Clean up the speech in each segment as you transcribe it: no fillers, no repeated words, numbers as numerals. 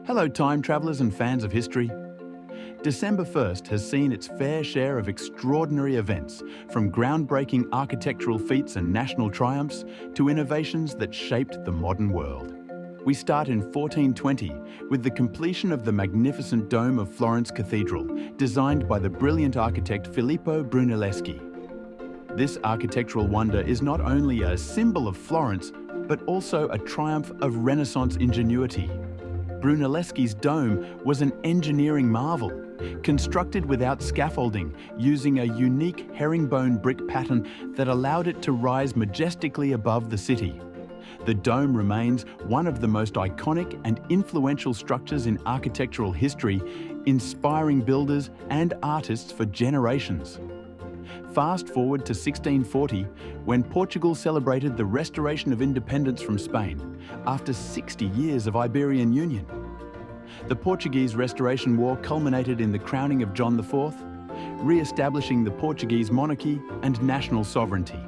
Hello time travellers and fans of history. December 1st has seen its fair share of extraordinary events, from groundbreaking architectural feats and national triumphs to innovations that shaped the modern world. We start in 1420 with the completion of the magnificent dome of Florence Cathedral, designed by the brilliant architect Filippo Brunelleschi. This architectural wonder is not only a symbol of Florence, but also a triumph of Renaissance ingenuity. Brunelleschi's dome was an engineering marvel, constructed without scaffolding, using a unique herringbone brick pattern that allowed it to rise majestically above the city. The dome remains one of the most iconic and influential structures in architectural history, inspiring builders and artists for generations. Fast forward to 1640, when Portugal celebrated the restoration of independence from Spain after 60 years of Iberian Union. The Portuguese Restoration War culminated in the crowning of John IV, re-establishing the Portuguese monarchy and national sovereignty.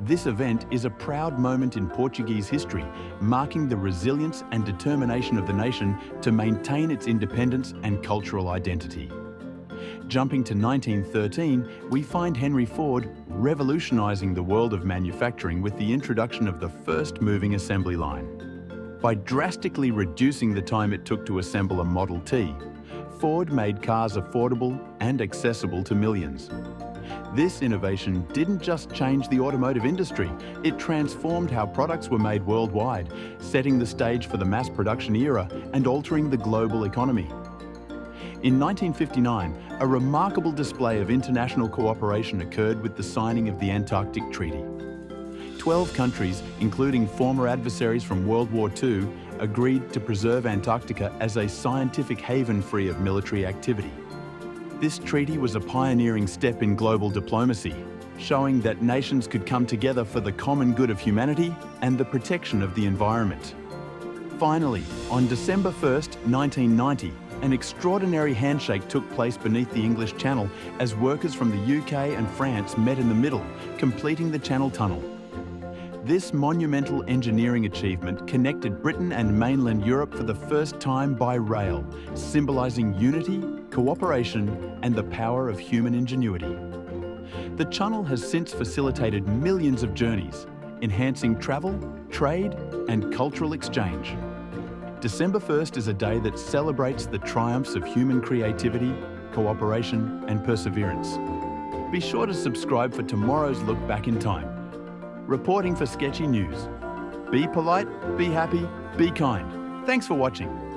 This event is a proud moment in Portuguese history, marking the resilience and determination of the nation to maintain its independence and cultural identity. Jumping to 1913, we find Henry Ford revolutionizing the world of manufacturing with the introduction of the first moving assembly line. By drastically reducing the time it took to assemble a Model T, Ford made cars affordable and accessible to millions. This innovation didn't just change the automotive industry, it transformed how products were made worldwide, setting the stage for the mass production era and altering the global economy. In 1959, a remarkable display of international cooperation occurred with the signing of the Antarctic Treaty. 12 countries, including former adversaries from World War II, agreed to preserve Antarctica as a scientific haven free of military activity. This treaty was a pioneering step in global diplomacy, showing that nations could come together for the common good of humanity and the protection of the environment. Finally, on December 1st, 1990, an extraordinary handshake took place beneath the English Channel as workers from the UK and France met in the middle, completing the Channel Tunnel. This monumental engineering achievement connected Britain and mainland Europe for the first time by rail, symbolising unity, cooperation, and the power of human ingenuity. The tunnel has since facilitated millions of journeys, enhancing travel, trade, and cultural exchange. December 1st is a day that celebrates the triumphs of human creativity, cooperation, and perseverance. Be sure to subscribe for tomorrow's look back in time. Reporting for Sketchy News. Be polite, be happy, be kind. Thanks for watching.